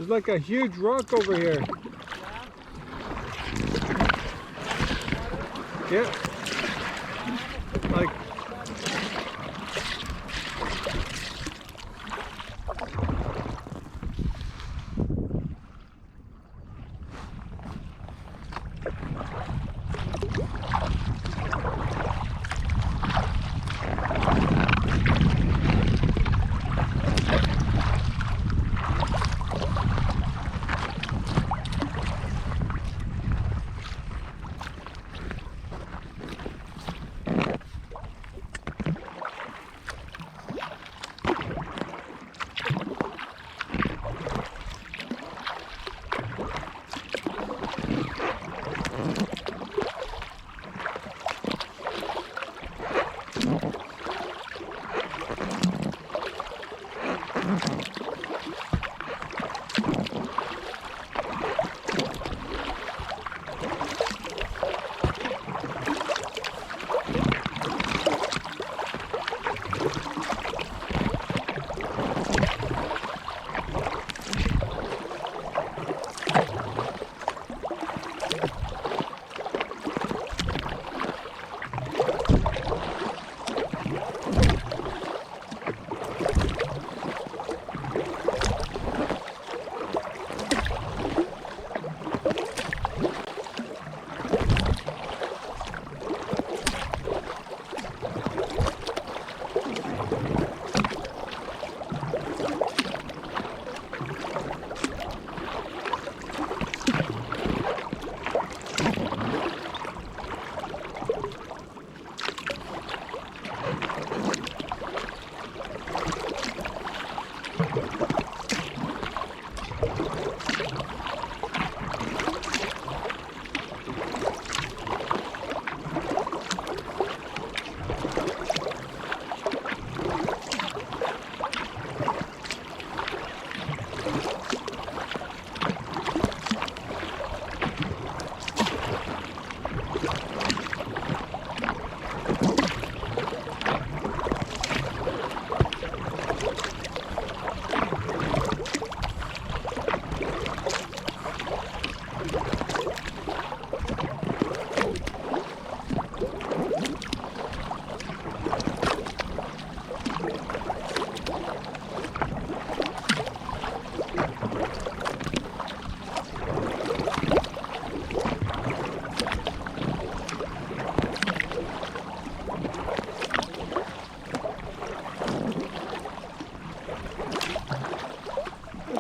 There's like a huge rock over here. Yeah. Like.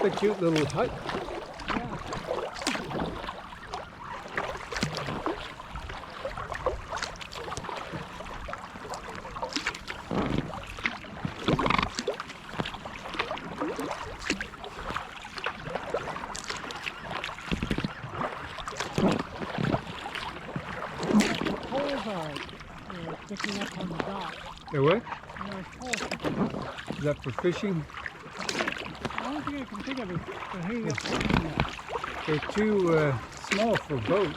A cute little hut. Poles are sticking up on the dock. They're what? There's poles sticking up. Is that for fishing? The only thing I can think of is they're hanging up on that. They're too small for boat.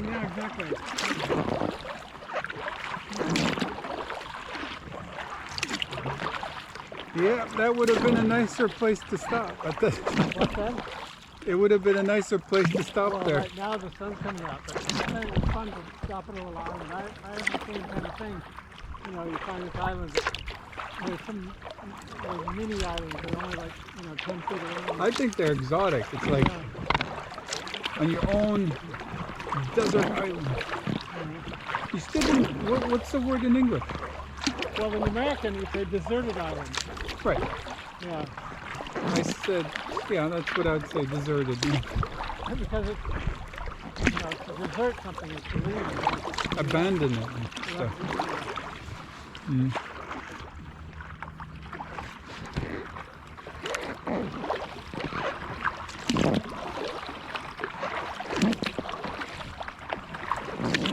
Yeah, exactly. Yeah, that would have been a nicer place to stop. What's that? It would have been a nicer place to stop Well, there. right now the sun's coming out, but it was fun to stop at a little island. I have the same kind of thing. You know, you find this island, there's some mini islands that are only like, 10 feet around. I think they're exotic. It's like on your own desert island. You still didn't, what's the word in English? Well, in American, you say deserted island. Right. Yeah. I said, yeah, that's what I would say, deserted. Because it's, to desert something, it's to leave. Abandon it and stuff. Mm.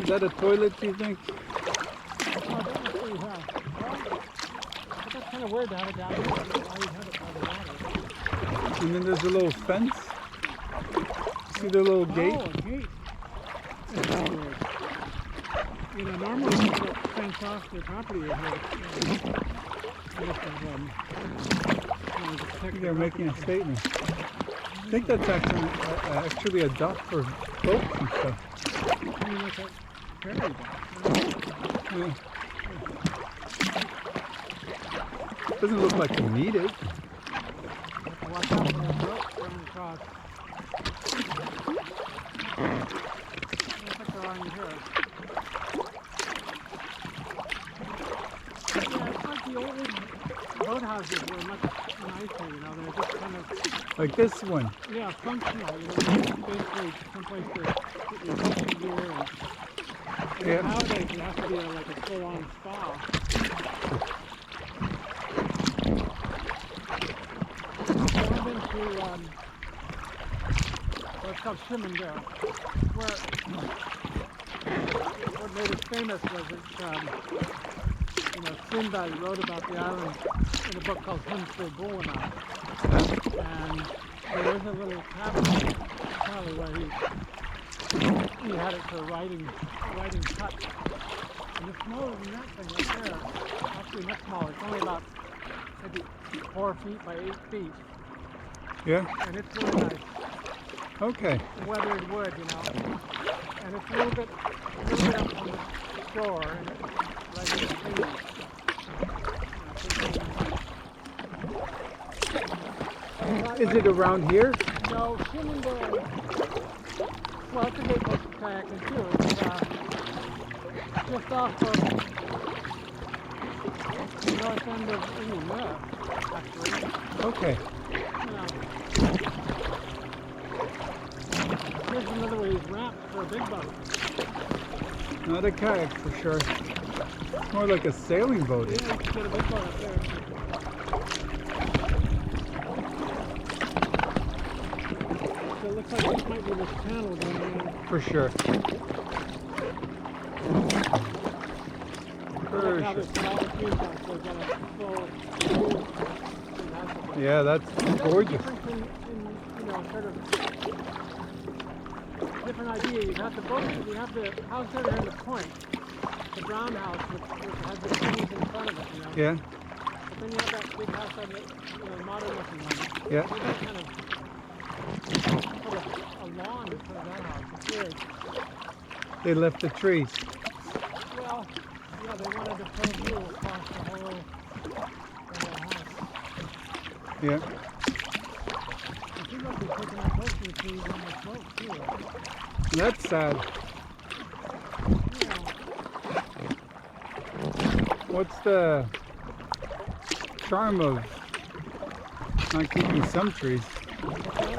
Is that a toilet, do you think? But that's kind of weird to have it down here. Why you'd have it by the water? And then there's a little fence. See the little gate? Oh, a gate. That's weird. Normally people don't fence off their property over here. They're making a statement. I think that's actually a dock for boats and stuff. I mean, it's a ferry dock. Yeah. Doesn't look like you need it. Watch out for that boat going across. Looks like they're on here. Yeah, it's like the old boathouses were much nicer, you know, they're just kind of, Like this one. yeah, functional, you know, basically someplace to put your fishing gear and Yeah. nowadays it has to be like a full-on spa. So I've been to, what's called Värmdö, where what made it famous was you know, Sinbad wrote about the island in a book called Storolmen, and there is a little cabin probably where he had it for writing cuts. And it's smaller than that thing right there. Actually much smaller. It's only about maybe 4 feet by 8 feet. Yeah. And it's really nice. Okay. Weathered wood, you know. And it's a little bit up from the shore and it's right in the trees. Is it around here? No, Värmdö. Well, it's a great place to kayaking too. It's just off of the north end of Värmdö, actually. Okay. Yeah. Here's another way he's ramped for a big boat. Not a kayak for sure. It's more like a sailing boat. Yeah, you can get a big boat up there. So it looks like this might be the channel going in. For sure. For Now sure. there's all the trees out, so it's got a full Yeah, that's gorgeous. You know, sort of different idea. You have the house over here in the point, the brown house, which has the trees in front of it, you know. Yeah. But then you have that big house on the, you know, modern looking one. Yeah. They got kind of put a lawn in front of that house. It's weird. They left the trees. Well, yeah, they wanted to put a view across the whole house. Yeah. I think I'll be taking out most of the trees on the slope too. That's sad. Yeah. What's the charm of not keeping some trees? Okay.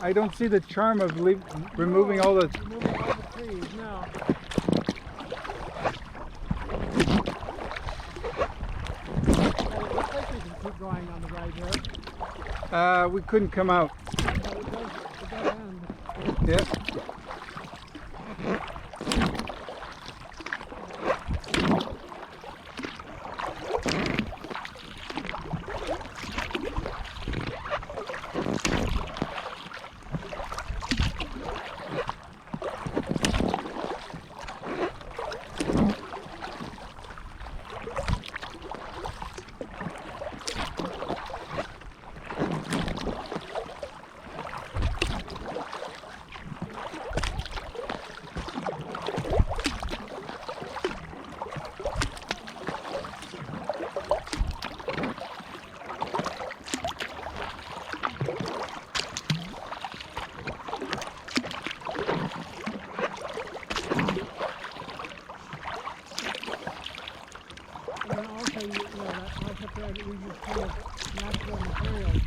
I don't see the charm of removing all the... Removing all the trees, no. Well, it looks like we can keep going on the right here. We couldn't come out. But it does end. Yeah. And also, you know, that house up there that we just kind of natural materials.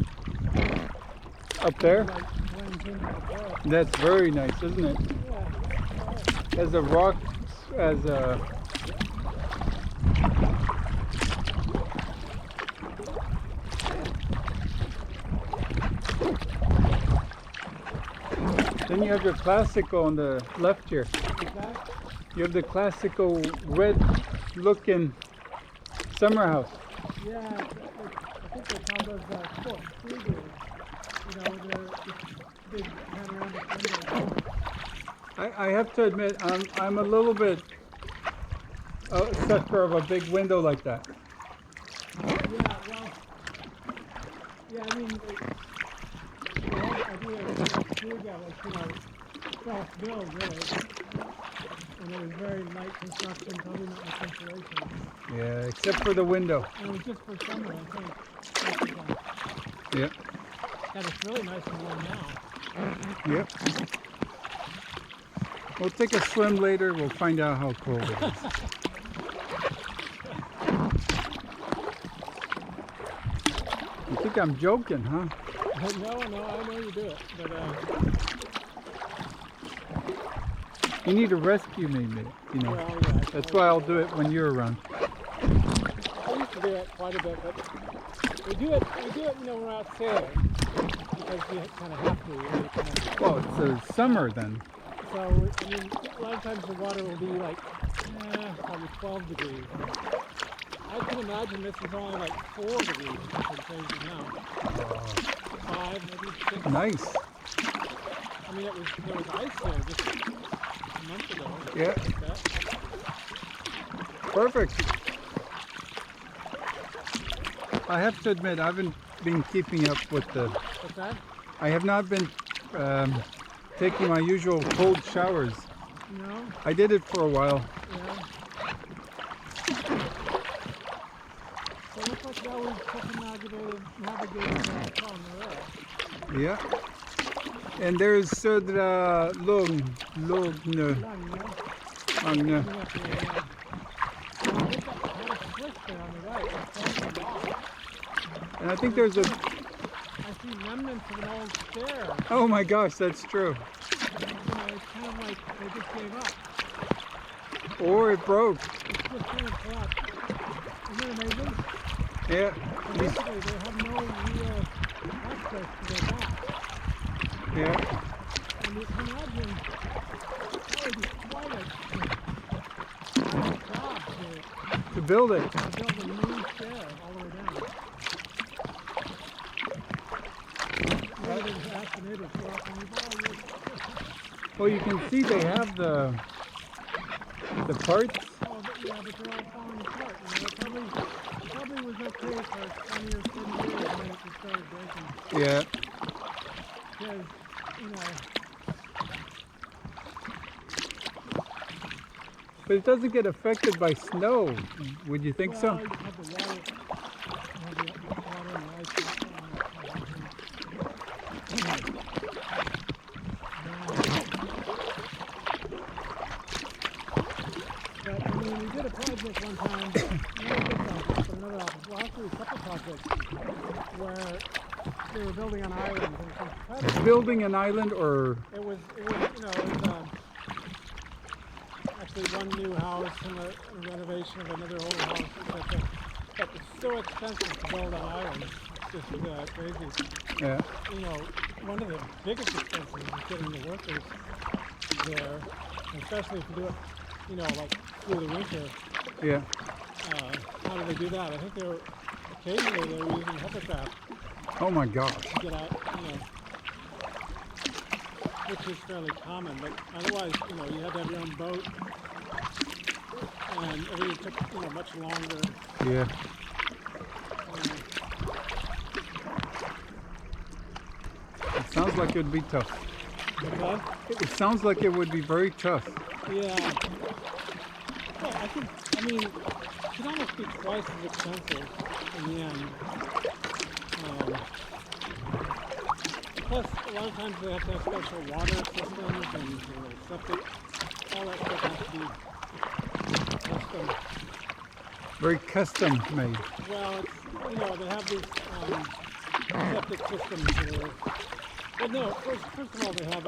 Up there? Like blends into the forest. That's very nice, isn't it? Yeah. As a rock, as a... Then you have your classical on the left here. That, You have the classical red looking summer house. yeah, I think they call those sport studios. You know, they're big panoramic windows. I have to admit, I'm a little bit a sucker of a big window like that. Yeah, well, yeah, I mean, I that was, self-build, really. And it was very light construction, probably not much insulation. Yeah, except for the window. And it was just for summer, I think. Yep. And it's really nice and warm now. Yep. We'll take a swim later. We'll find out how cold it is. You think I'm joking, huh? No, I know you do it, but You need to rescue me, mate. You know. well, yeah, That's why I'll do it when you're around. I used to do it quite a bit, but we do it, when we're out sailing, because we kind of have to. Well, it's summer then. So, a lot of times the water will be like, probably 12 degrees. I can imagine this is only like 4 degrees, something crazy now. 5, maybe 6. Nice. There was ice there just a month ago. Yeah. Like that. Perfect. I have to admit, I haven't been keeping up with the... What's that? I have not been taking my usual cold showers. No? I did it for a while. Yeah. So it looks like you always navigated Tranarö. Yeah. And there's Sodra Lagnö and And I think there's a... I see remnants of an old stair. Oh my gosh, that's true. It's kind of like they just gave up. Or it broke. It's just kind of collapsed. Isn't it amazing? Yeah. So basically, they have no real access to their back. Yeah. And you can imagine, that would be quite a job To build it. to build a new stair all the way down. Well, you can see they have the parts. Oh, but yeah, but they're all falling apart. It probably was okay for 20 or 30 years, and then it just started breaking. Yeah. Because, But it doesn't get affected by snow. Would you think so? you have the water, and the ice. But, we did a project one time, another office, well, actually a couple projects, where they were building an island. And Building an island or... it was actually one new house and a renovation of another old house, etc. But it's so expensive to build an island. It's just crazy. Yeah. One of the biggest expenses is getting the workers there, especially if you do it, like through the winter. Yeah. How do they do that? I think occasionally they were using hovercraft Oh my gosh. to get out, which is fairly common, but otherwise, you had to have your own boat, and everything took, much longer. Yeah. It sounds like it would be tough. Okay? It sounds like it would be very tough. Yeah. Well, it could almost be twice as expensive in the end. Plus, a lot of times they have to have special water systems and septic. All that stuff has to be custom. Very custom made. Well, it's, they have these septic systems that are... Well, no, first of all, they have,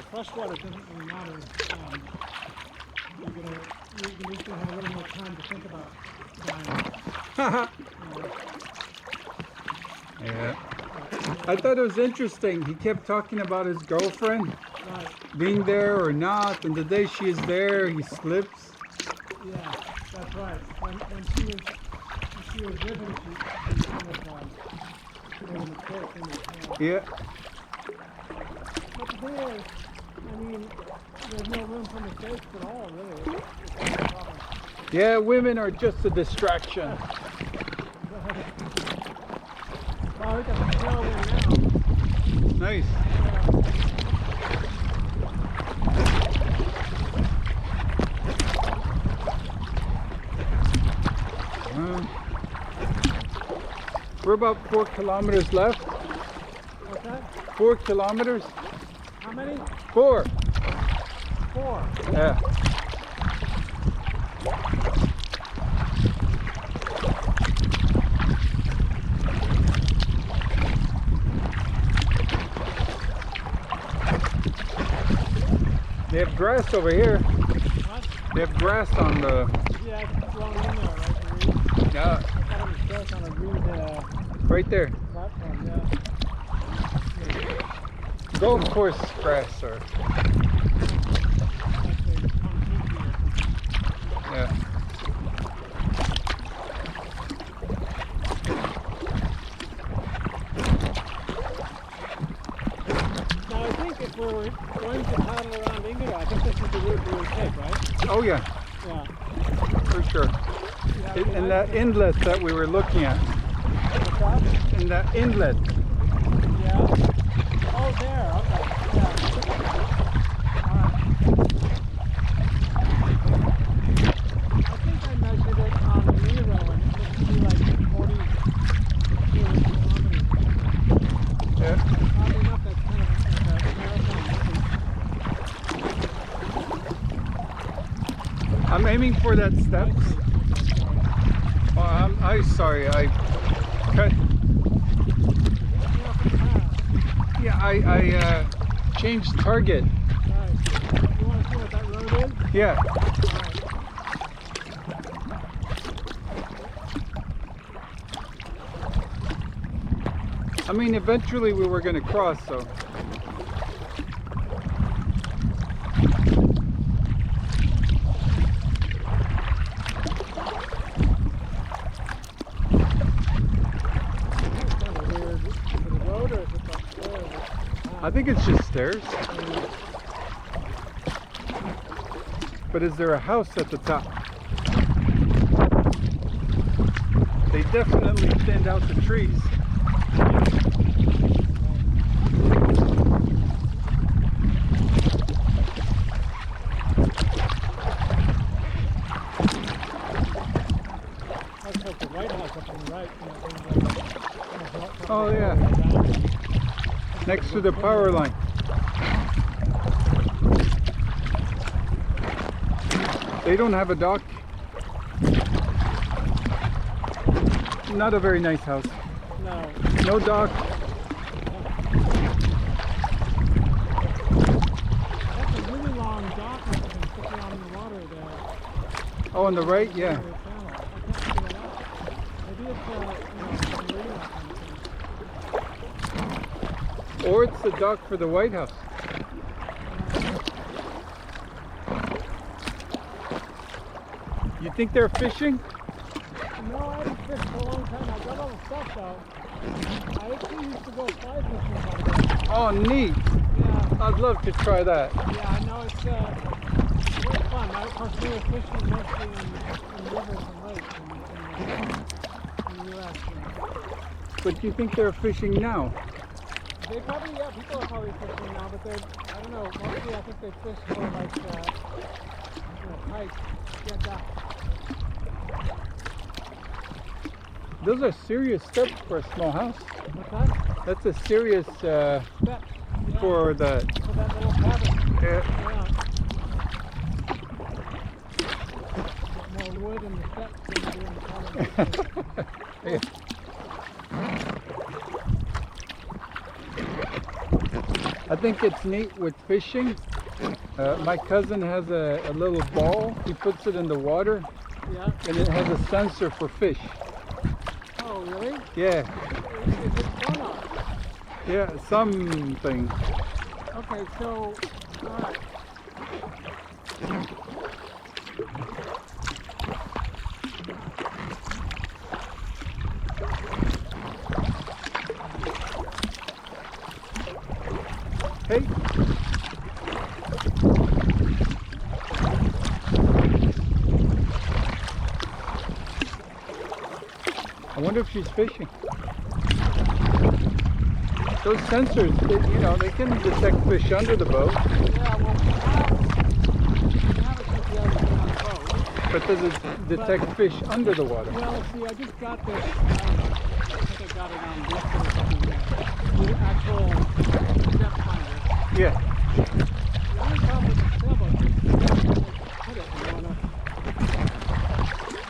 fresh water doesn't really matter. You need to have a little more time to think about buying. Yeah. I thought it was interesting. He kept talking about his girlfriend Right. being there or not, and the day she is there, he slips. Yeah, that's right. When she was living, she kind of made a mistake in his hand. Yeah. But the thing is, there's no room for mistakes at all, really. It's not a problem. Yeah, women are just a distraction. Oh, we got the tailwind now. Nice. We're about 4 kilometers left. What's that? 4 kilometers. How many? 4. 4. Yeah. They have grass over here. What? They have grass on the. Yeah, it's growing in there, right? The reed. Yeah. I thought it was grass on a reed Right there. platform, yeah. Golf course grass or. Actually, concrete or something. Yeah. Now, I think if we're going to paddle around Ingrid, I think this is the route we would take, right? Oh yeah, Yeah. for sure. Yeah, In that inlet that we were looking at. What's that? In that inlet. Yeah. Oh, there. Okay. Yeah. All right. I think I measured it on the Miro and it looked to be like 40 kilometers. Yeah. Oddly enough, that's kind of like a marathon. I'm aiming for that steps. Oh, I'm sorry. I cut. Yeah, I changed target. Right. You want to see what that road is? Yeah. I mean, eventually we were going to cross, so. I think it's just stairs. But is there a house at the top? They definitely thinned out the trees. That's like the White House up on the right. You know, Oh yeah. Next to the power line. They don't have a dock. Not a very nice house. No. No dock. That's a really long dock or something sticking out in the water there. Oh, on the right, yeah. I can't figure it out. Maybe it's some marina kind of thing. Or it's the dock for the White House. You think they're fishing? No, I haven't fished for a long time. I got all the stuff though. I actually used to go fly fishing quite a bit. Oh, neat. Yeah. I'd love to try that. Yeah, I know it's really fun. Of course, we were fishing mostly in rivers and lakes in the U.S. But do you think they're fishing now? They probably, yeah, people are probably fishing now, but they're, I don't know, mostly I think they fish for like, pike, yeah, duck. Those are serious steps for a small house. What's that? That's a serious Steps. Yeah. for the. For that little cabin. Yeah. Yeah. Get more wood in the steps than you do in the cabin. Yeah. I think it's neat with fishing. My cousin has a little ball. He puts it in the water, Yeah. and it has a sensor for fish. Oh, really? Yeah, Is it sonar? yeah, something. Okay, so, alright. Hey. I wonder if she's fishing. those sensors, you know, they can detect fish under the boat. Yeah, well, we have a GPS on the boat. But does it detect fish under the water? Well, see, I just got this. I think I got it on Blipper or something. The actual depth finder. Yeah. The only problem with the sailboat is you have to put it, you know,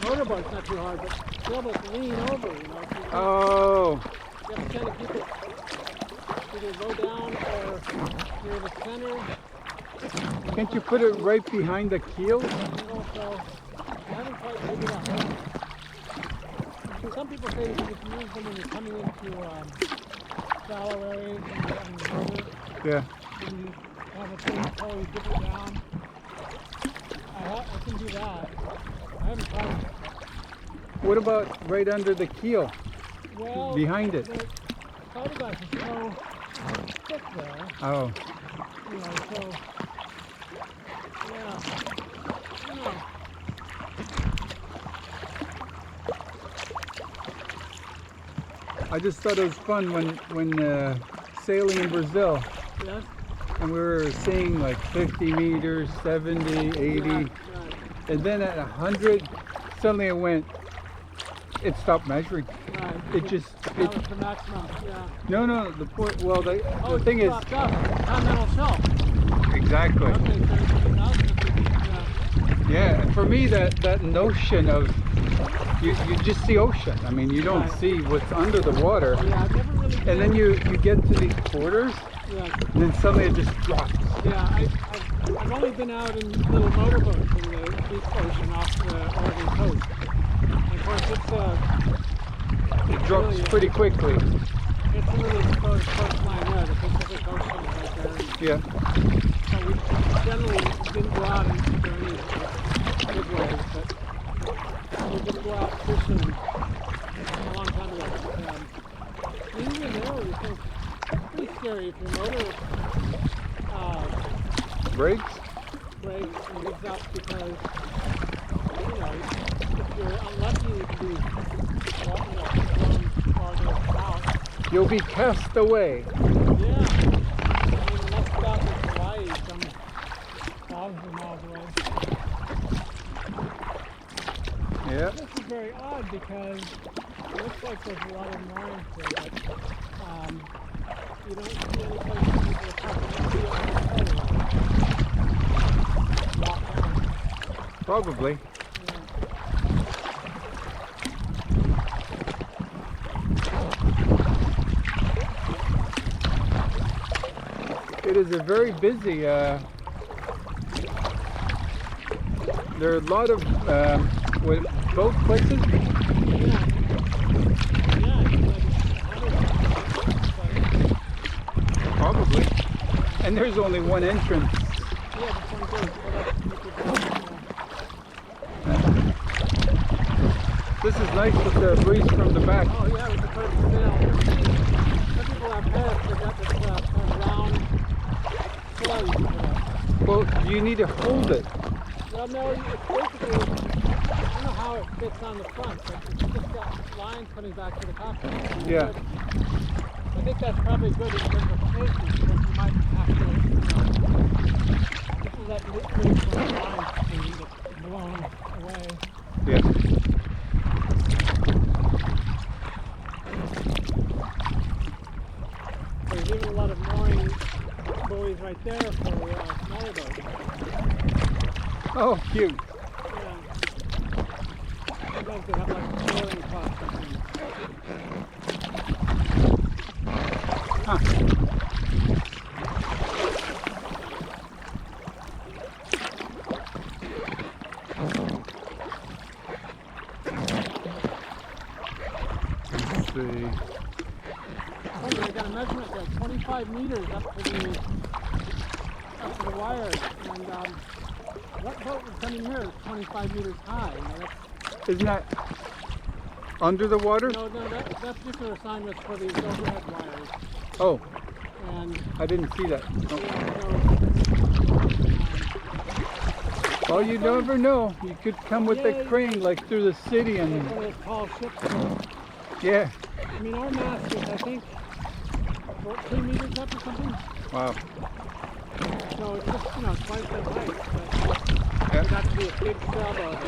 motorboat's not too hard, but sailboats lean over, you know. So Oh. you have to kind of keep it either low down or near the center. Can't you put it right behind the keel? You know, so I haven't quite figured out. So some people say you can just use them when you're coming into shallow areas on the river. Yeah. And you have a thing to pull, you dip it down. I can do that. I haven't tried it. What about right under the keel? Well, Behind it? the fiberglass is so thick there, Oh. you know, so, yeah, I don't know. I just thought it was fun when sailing in Brazil, Yes? and we were seeing like 50 meters, 70, 80, Right. and then at 100, suddenly it stopped measuring. Right. It just, That was the maximum, yeah. no, the point, well, the Oh, thing it is, dropped off. Continental shelf. exactly, Okay, 30,000 yeah. yeah, and for me that notion of, you just see ocean, I mean, you don't Right. see what's under the water, Yeah, I've never really and then you get to these quarters, yeah. and then suddenly it just drops. Yeah, I've only been out in little motorboats in the deep ocean off the Oregon coast. And of course, It drops really, pretty quickly. it's a really exposed coastline there. The Pacific Ocean is right there. Yeah. So we generally didn't go out and do any big waves, but we didn't go out fishing a long time ago. Even there, you think it's pretty scary if your motor Breaks? breaks and gives up because, you know, if you're unlucky, you can be thrown farther out. You'll be cast away. Yeah. I mean, the next stop is Hawaii, some thousands of miles away. Yeah. This is very odd because it looks like there's a lot of moorings here, but you don't see any place where people are parking walk down. Probably. It is a very busy, there are a lot of boat places. Probably. And there's only one entrance. This is nice with the breeze from the back. Oh yeah, we can put it in sail. Some people have pairs, they've got this kind of round sail you can put up. Well, you need to hold it. Well, no, it's basically, I don't know how it fits on the front, but it's just got lines coming back to the cockpit. Yeah. I think that's probably good in terms of safety, because you might have to, just let loose from the lines and get blown away. Yeah. There's even a lot of mooring buoys right there for smaller boats. Oh, cute. Yeah. Sometimes they have like mooring posts or something. Huh. Let's see. Oh, they got a measurement there, 25 meters up to the wire. And what boat was coming here is 25 meters high? You know, Isn't that under the water? no, that particular assignment's for these overhead wires. Oh, And I didn't see that. No. so, Well, you never know. You could come with a Yeah, crane like through the city one and of those tall ships. yeah. I mean, our mast is, I think, 14 meters up or something. Wow. So it's just, twice that height. But Yeah. it got to be a big sailboat.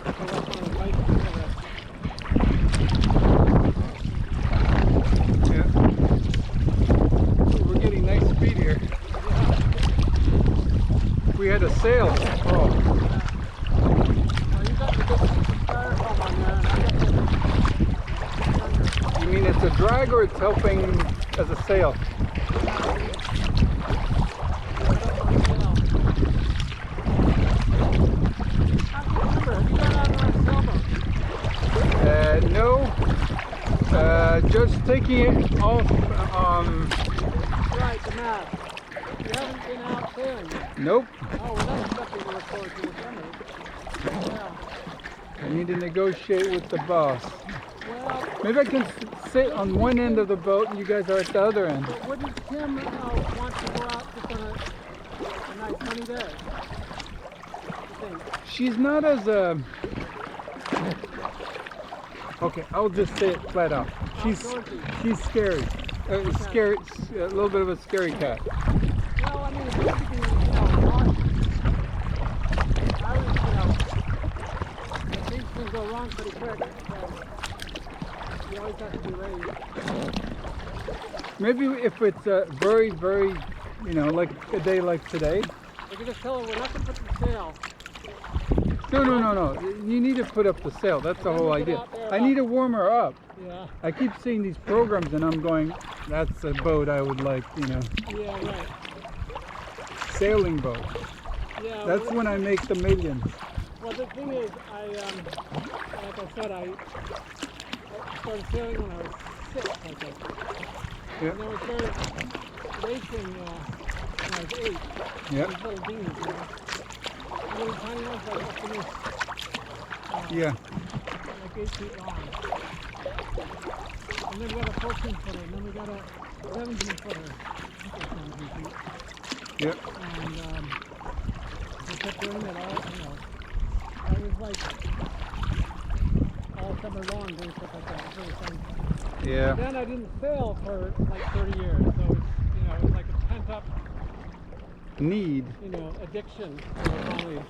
So that's one of the nice things of it. Yeah. Ooh, we're getting nice speed here. We had a sail. Oh. Well, you got the big styrofoam on there, and I got the You mean it's a drag or it's helping as a sail? No. Just taking it off. Right, the map. You haven't been out sailing yet. Nope. Oh, well, that's stuff we look forward to this summer. Yeah. I need to negotiate with the boss. Well, Maybe I can sit on one end of the boat and you guys are at the other end. but wouldn't Tim want to go out just on a nice sunny day? I think. She's not as okay, I'll just say it flat out. She's scary. Scary, a little bit of a scary cat. Well, I mean, it used to be, cautious. I was, things can go wrong pretty quick. So you always have to be ready. Maybe if it's very, very, like a day like today. You can just tell her we're not going to put the sail. No. You need to put up the sail. That's the whole idea. I need to warm her up. Yeah. I keep seeing these programs and I'm going, that's a boat I would like, Yeah, right. sailing boat. Yeah. That's when I make the millions. Well, the thing is, like I said, I started sailing when I was 6, I think. Yeah. And then we started racing when I was 8. Yeah. These little dinghies, little tiny ones like up to this. Yeah. Like 8 feet long. And then we got a 14 footer, and then we got a 17 footer. 17 feet. Yep. And we kept doing it all, I was like all summer long doing stuff like that. It was really fun. Yeah. Then I didn't sail for like 30 years, so it's, it was like a pent up Need. addiction that I finally was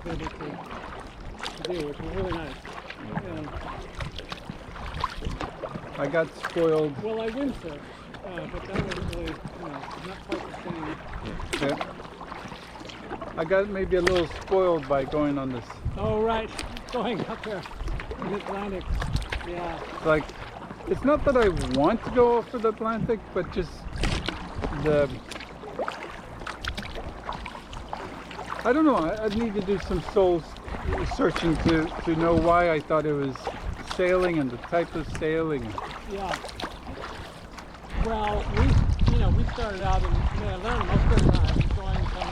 able to do, which was really nice. And, I got spoiled. well, I windsurfed, but that wasn't really, not quite the same. Yeah. I got maybe a little spoiled by going on this. Oh, right, going up there in the Atlantic. Yeah. Like, it's not that I want to go for the Atlantic, but just I don't know. I'd need to do some soul searching to know why I thought it was sailing and the type of sailing. Yeah. Well, we started out and I learned most of the time going from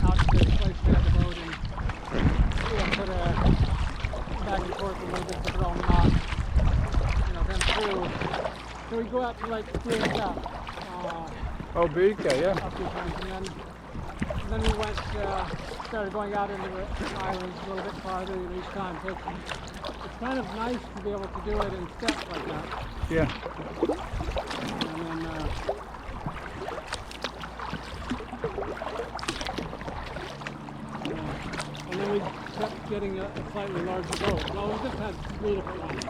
out to this place we had the boat and put back and forth a little bit to put on knot, then through. So we go out to like Kayak, Oh, Birka, yeah. a few times, and then we went, started going out into the islands a little bit farther each time. So it's kind of nice to be able to do it in steps like that. Yeah. And then we kept getting a slightly larger boat. Well, we just had 3 different ones.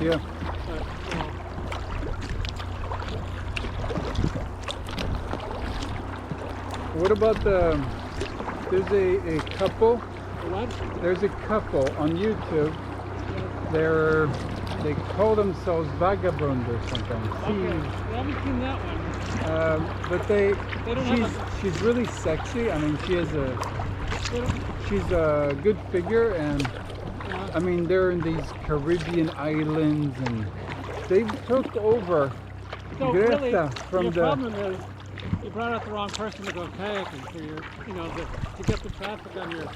Yeah. But, What about there's a couple. what? There's a couple on YouTube. They call themselves vagabond or something. Okay, I haven't seen that one. But she's really sexy. I mean, she's a good figure, and I mean they're in these Caribbean islands, and they've took over So Greta really, from your the. problem is you brought out the wrong person to go kayaking for your, to get the traffic on your.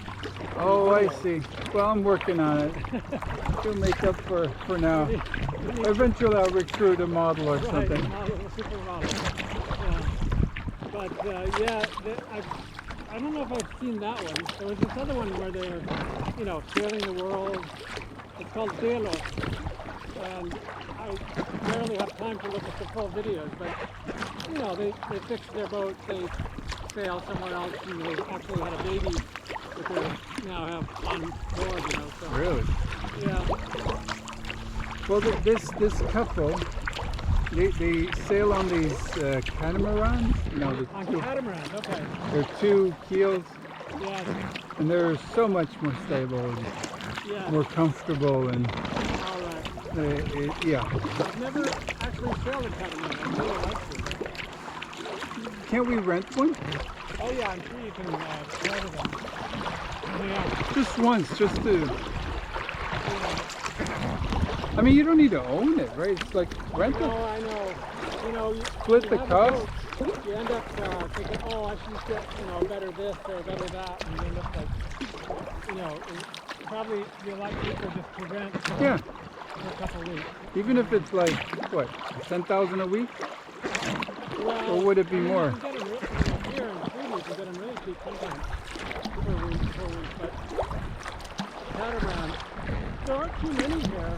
Oh, I see. Well, I'm working on it. She'll make up for now. Eventually, I'll recruit a model or something. Model, a supermodel. But I don't know if I've seen that one. There was this other one where they're, sailing the world. It's called Värmdö. and I rarely have time to look at the full videos, but you know, they fixed their boat, they sailed somewhere else, and they actually had a baby that they now have on board, you know. So, Really? yeah. Well, this couple, they sail on these catamarans. You know, the On two, catamarans, okay. they're two keels, Yes, and they're so much more stable, and yes. more comfortable, and All right. yeah. I've never actually sailed a catamaran. I really like to. Can't we rent one? Oh yeah, I'm sure you can rent them. Yeah. Just once, just to. I mean, you don't need to own it, right? It's like rent it. No, I know. You know, Split you the have a cost. boat, you end up thinking, oh, I should get, you know, better this or better that, and you end up like, you know, probably you're like people just to rent Yeah. for a couple of weeks. Even if it's like what, 10,000 a week, Well, or would it be I mean, more? You can get them here in Sweden, you can get them really cheap sometimes per week, but catamaran, there aren't too many here,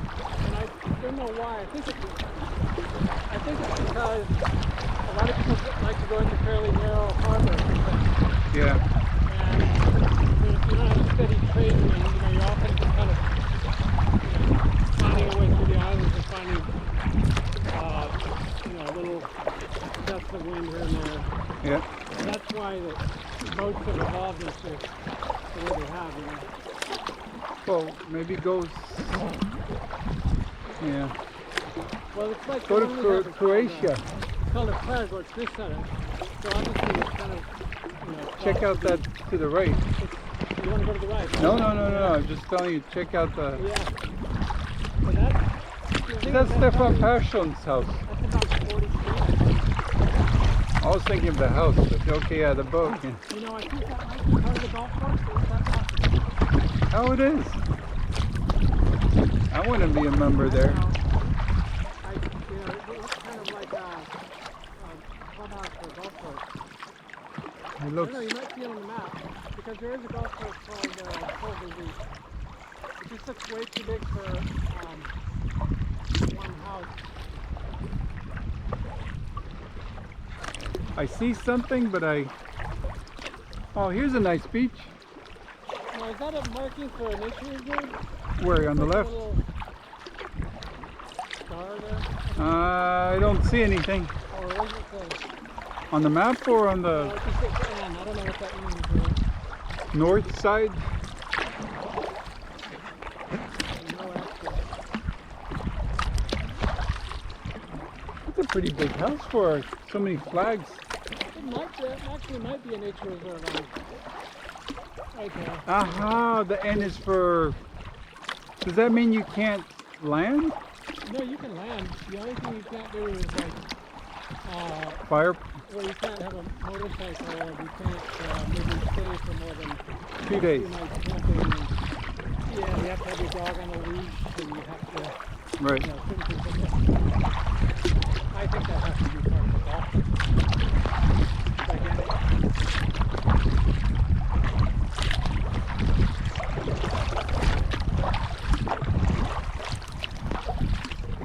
and I don't know why. I think it's because a lot of people like to go into fairly narrow harbors. Yeah. And if you don't have a steady trade wind, you know, you're often just kind of, you know, finding a way through the islands and finding, you know, little gusts of wind here and there. Yeah. And that's why the boats have evolved into the way they have, you know. Well, maybe goes. Yeah. Well, it's like Go the to one we have is Croatia. It's called a Kayak, or it's this center. So obviously it's kind of, you know. Check out that to the right. You want to go to the right? No. I'm just telling you. Check out the. Yeah. So that's. That's Stefan Persson's house. That's about 40 feet. I was thinking of the house, but okay, yeah, the boat. Yeah. You know, I think that might be part of the golf course. Is that possible? Oh, it is. I want to be a member there. You know, it looks kind of like a clubhouse for a golf course. It I looks. don't know, you might see it on the map, because there is a golf course called Sodra Lagnö. It just looks way too big for one house. I see something, but I. Oh, here's a nice beach. Now, is that a marking for a nature reserve? Where, on the left? A little star there? I don't see anything. Or what does it say? On the map or on Oh, the it just says N. I don't know what that means. north side? No extra. It's a pretty big house for so many flags. It actually might be a nature reserve right there. Aha, the N is for. Does that mean you can't land? No, you can land. The only thing you can't do is like, Fire well, you can't have a motorcycle, or you can't maybe stay for more than 2 days. 2 nights camping. And, yeah, you have to have your dog on a leash, and you have to, Right. you know, certain things like that. I think that has to be part of the golf. I get it.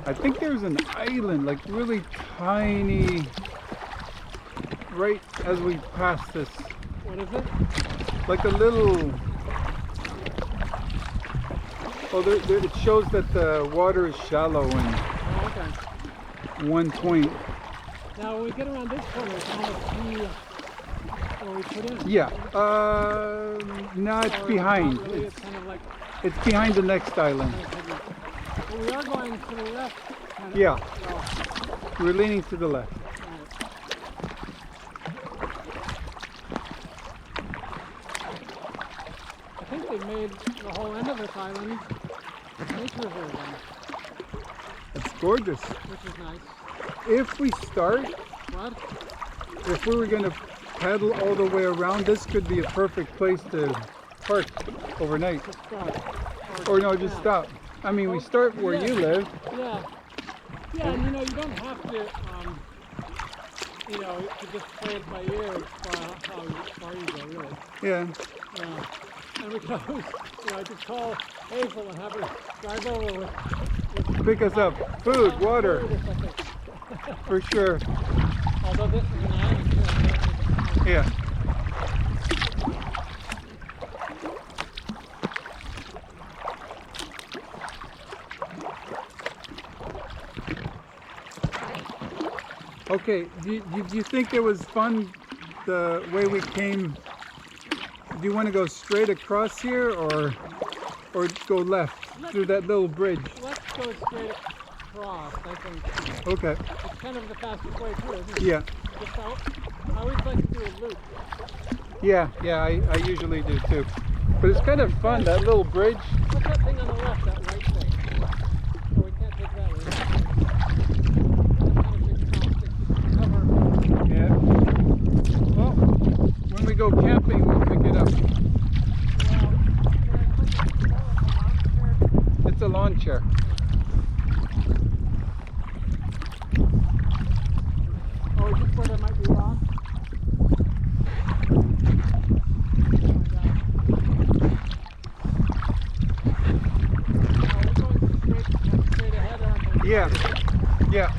I think there's an island, like really tiny, right as we pass this. What is it? Like a little. Well, it shows that the water is shallow and Oh, okay. one point. Now, when we get around this corner, it's almost see where we put in. Yeah. No, it's Or behind. not really, it's kind of like, It's behind the next island. well, we are going to the left. Kind of, Yeah. So, We're leaning to the left. I think they made the whole end of this island nature reserve, It's gorgeous. which is nice. If we start, What? if we were going to paddle all the way around, this could be a perfect place to park overnight. Just stop. Or no, just stop. I mean, we start where you live. Yeah. Yeah, and you know, you don't have to, you know, to just play it by ear as how far you go, really. Yeah. Yeah. And we could always, you know, I could call Hazel and have her drive over with pick us up. Food, water, Food is okay. for sure. Although this is an island too, I can't take it. Yeah. Okay, do you think it was fun the way we came? Do you want to go straight across here or go left through that little bridge? Let's go straight across, I think. Okay. It's kind of the fastest way through, isn't it? Yeah. Just I always like to do a loop. Yeah, I usually do too. But it's kind of fun, that little bridge. What's that thing on the left, that white thing? Oh, we can't take that one. Yeah. Well, when we go camping, we'll pick it up. It's a lawn chair. Oh, just where there might be rocks? Yeah. Yeah.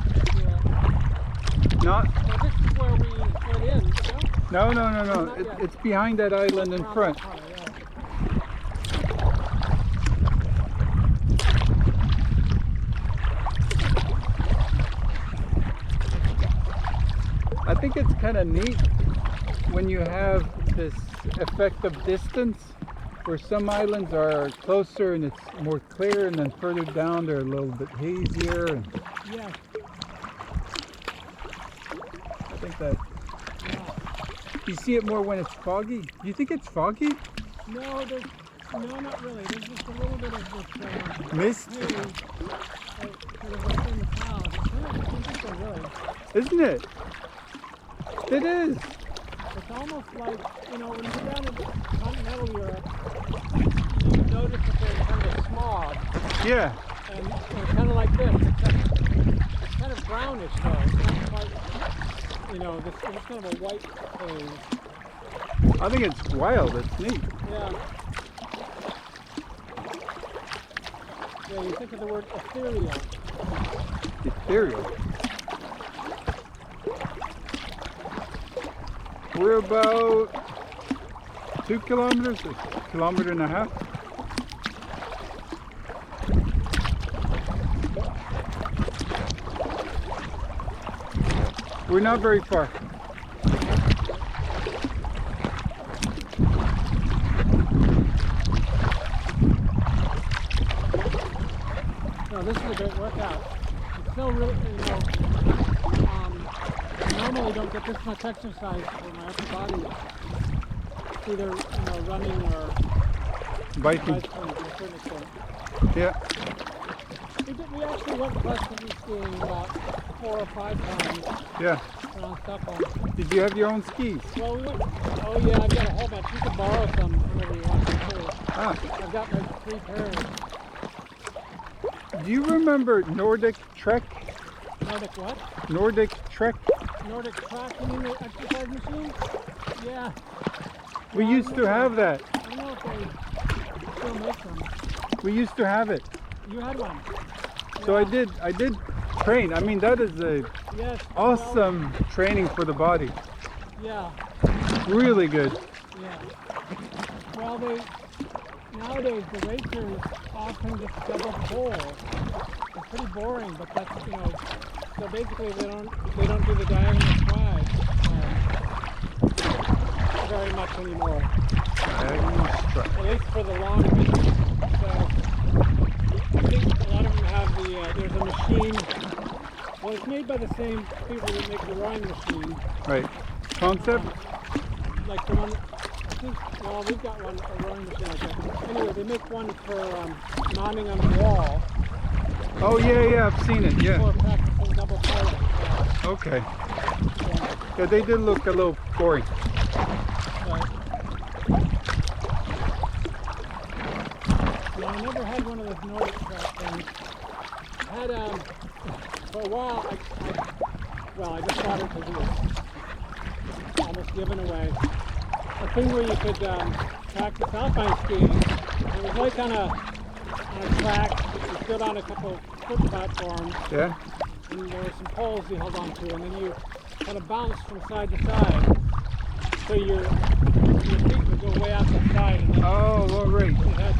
Not. So this is where we went in, No. Not yet. It's behind that island in front. I think it's kind of neat when you have this effect of distance, where some islands are closer and it's more clear, and then further down they're a little bit hazier. And Yeah. I think that you see it more when it's foggy. Do you think it's foggy? No, not really. There's just a little bit of this Mist? haze, sort of within the clouds. It's kind of interesting, really. Isn't it? It is. It's almost like, when you go down into continental Europe, you notice that there's kind of a smog. Yeah. And it's kind of like this. It's kind of brownish, though. It's not quite, it's kind of a white haze. I think it's wild. It's neat. Yeah. Yeah, you think of the word ethereal. Ethereal. We're about 2 kilometers, a kilometer and a half. We're not very far. No, this is a great workout. It's still really, I normally don't get this much exercise for my upper body. Either, running or Biking. bicycling to a certain extent. Yeah. We actually went cross-country skiing about 4 or 5 times Yeah. around Stockholm. Did you have your own skis? Well, we went, oh yeah, I've got a whole bunch. You can borrow some whenever you want to too. Ah. I've got like 3 pairs. Do you remember Nordic Trek? Nordic what? Nordic Trek? Nordic track, you mean the exercise machine? Yeah. We Yeah, I used to remember. have that. I don't know if they still make them. We used to have it. You had one. So Yeah. I did train. I mean, that is a Yes. awesome training for the body. Yeah. Really good. Yeah. Well, nowadays the racers often just double pole. It's pretty boring, but that's so basically they don't do the diagonal stride very much anymore. At least for the long distance. So I think a lot of them have there's a machine. Well, it's made by the same people that make the rowing machine. Right. Concept? Like the one, I think, well, we've got one, a rowing machine like that. Anyway, they make one for mounting on the wall. Oh, yeah, I've seen it, yeah. For practicing double piloting. Okay. Yeah. Yeah, they did look a little boring. Yeah, I never had one of those Nordic track things. I had, for a while, I just bought it because it was almost given away. A thing where you could practice alpine skiing. It was like on a track. You stood on a couple 6-foot platform, Yeah. and there were some poles you held on to, and then you kind of bounced from side to side. So your feet would go way out the side. And then Oh, all right. it had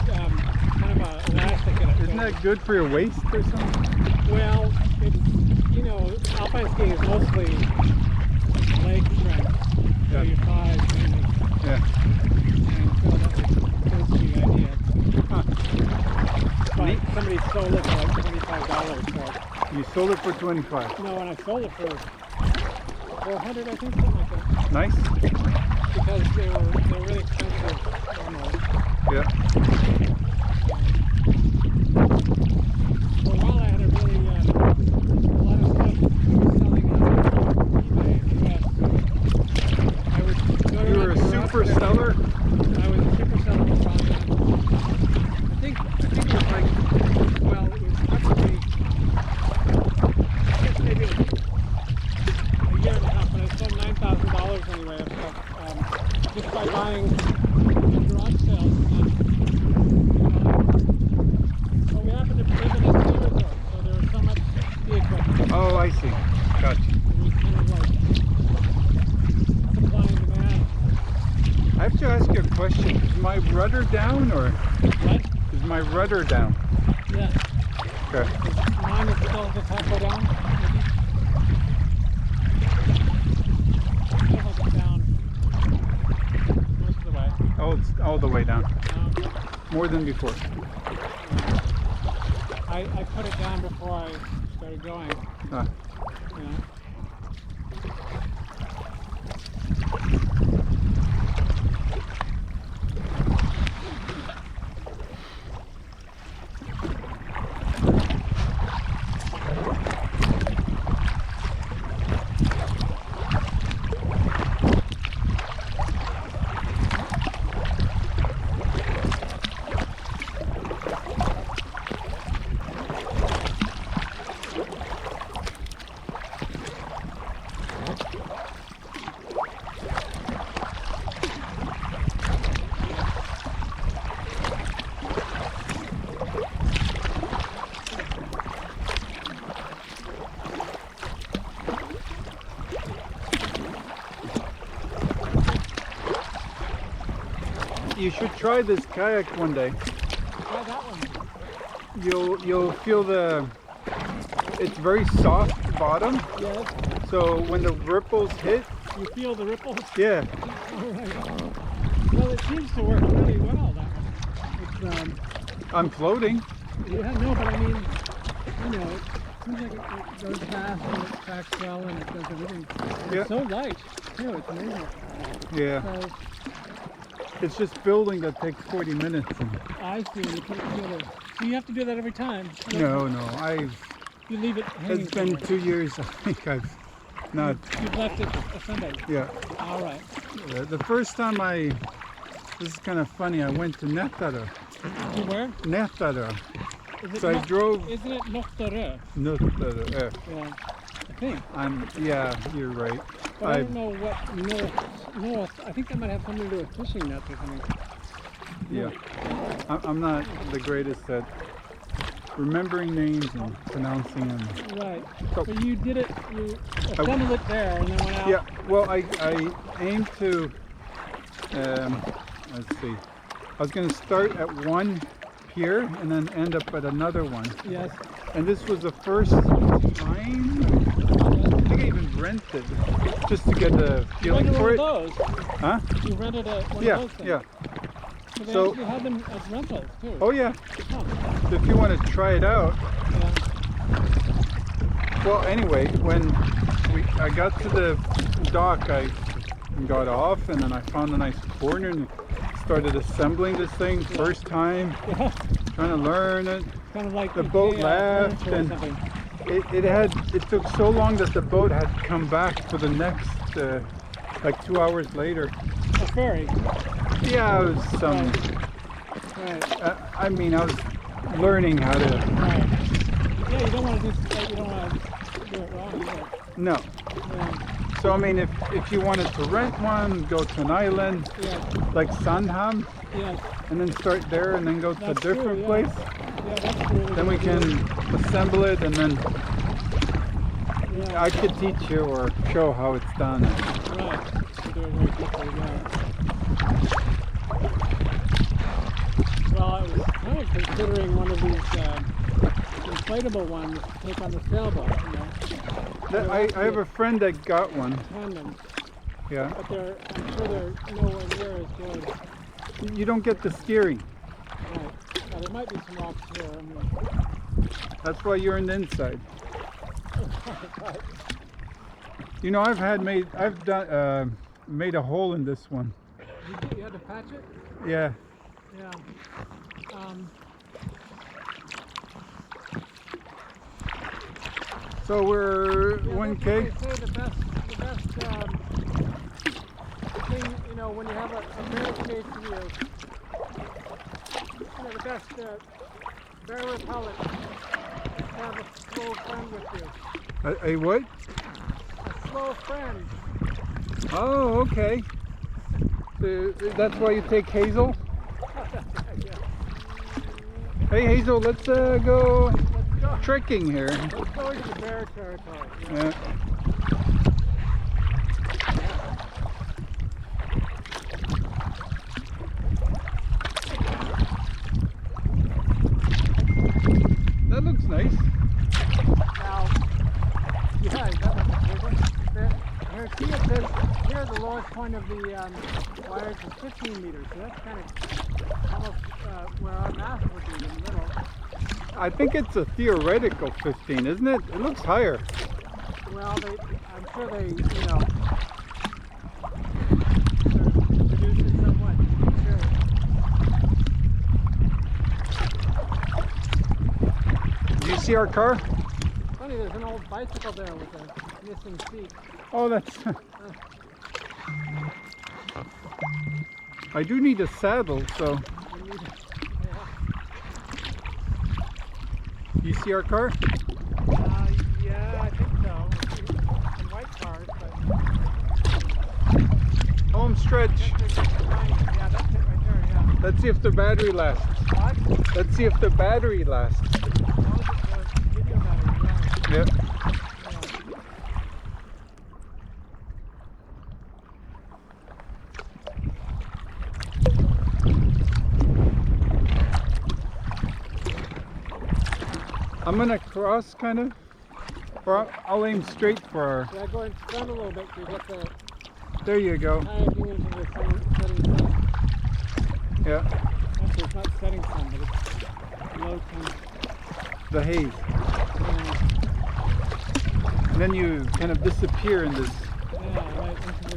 kind of a elastic in it. Isn't that good for your waist or something? Well, it's, you know, alpine skiing is mostly leg strength. So Yeah. your thighs mainly. Yeah. And so that was the idea. Huh. But Neat. somebody sold it for like $25 for it. You sold it for 25. No, and I sold it for $400, I think, something like that. Nice. Because they were really expensive normally. Yeah. For a while I had a really a lot of stuff selling on eBay in the US. I would go You were a around super the seller? I was a super seller for a long time. I think it was like, well, it was probably, I guess maybe a year and a half, but I sold $9,000 anyway of stuff, just by buying in garage sales. But we happened to live in a ski resort, so there was so much ski equipment. Oh, I see. Gotcha. It was kind of like supply and demand. I have to ask you a question. Is my rudder down or What? is my rudder down? Yes. Okay. Mine is still just halfway down. Feels like it's down most of the way. Oh, it's all the way down. Um, More than before. I put it down before I started going. Ah. You know. You should try this kayak one day. Try that one. You'll feel it's very soft bottom. Yes. So when the ripples hit, You feel the ripples? yeah. Alright. Well, it seems to work really well, that one. It's, I'm floating. yeah, no, but I mean, you know, it seems like it goes fast and it tracks well and it does everything. It's Yeah. so light, too, it's amazing. Yeah. So, It's just building that takes 40 minutes. I see, you put it together. So you have to do that every time? No, You leave it hanging it's been somewhere. 2 years. I think I've not. You've left it Sunday? Yeah. Alright. The first time this is kind of funny. I went to Nätterö. You where? Nätterö. Is it So I drove. Isn't it Norrö? Nätterö. Yeah, I think. Yeah, you're right. But I don't know what north. I think that might have something to do with fishing nets or something. Yeah. I'm not the greatest at remembering names and pronouncing them. Right. So- So you did it, you assembled it there and then went out. Yeah, well, I aim to, let's see, I was going to start at one pier and then end up at another one. Yes. And this was the first time, I think I even rented, just to get the You feeling rented for one it. of those. Huh? You rented one Yeah, of those things. yeah. So they So- actually had them as rentals too. Oh yeah, Huh. so if you want to try it out. Yeah. Well, anyway, when I got to the dock, I got off and then I found a nice corner and started assembling this thing first time, Yeah. trying to learn it. Kind of like The boat IKEA left furniture or and something. it took so long that the boat had to come back for the next, like 2 hours later. A ferry. Yeah, it was some, Right. I mean, I was learning how to, Right. Yeah, you don't want to do it wrong either. no. Yeah. So I mean, if you wanted to rent one, go to an island Yeah. like Sandhamn, Yeah. and then start there and then go to a That's true, different yeah. place. Yeah, that's really Then we good idea. can assemble it and then Yeah. I could teach you or show how it's done. Right. You do it very quickly, yeah. Well, I was kind of considering one of these inflatable ones to take on the sailboat, you know. I have a friend that got one. Tandem, Yeah. but I'm sure they're nowhere near as good. You don't get the steering. Right. Well, there might be some rocks here. I mean, That's why you're on the inside. right. You know, I've done made a hole in this one. You had to patch it? Yeah. Yeah. So we're Yeah, 1K. They say the best thing, you know, when you have a bear chasing you, the best bear repellent is to have a slow friend with you. A what? A slow friend. Oh, okay. That's why you take Hazel? Yeah. Hey Hazel, let's go Let's go. trekking here. Let's go into the bear territory. Yeah. That looks nice. Now, yeah, here it says here the lowest point of the wires is 15 meters, so that's kind of almost where our mast would be in the middle. I think it's a theoretical 15, isn't it? It looks higher. Well, I'm sure they, you know, sort of reduce it somewhat. Sure. Do you see our car? Funny, there's an old bicycle there with a missing seat. Oh, that's... I do need a saddle, so... You need, You see our car? yeah, I think so. Some white cars, but Home stretch. yeah, that's it right there. Yeah. Let's see if the battery lasts. What? Let's see if the battery lasts. Oh, the video battery, right. Yeah. Yeah. I'm gonna cross kind of, or I'll aim straight for our... Yeah, go in front a little bit to get the There you go. kayaking into the setting sun. Yeah, Actually, it's not setting sun, but it's low sun. the haze. Yeah, And then you kind of disappear in this. yeah, right into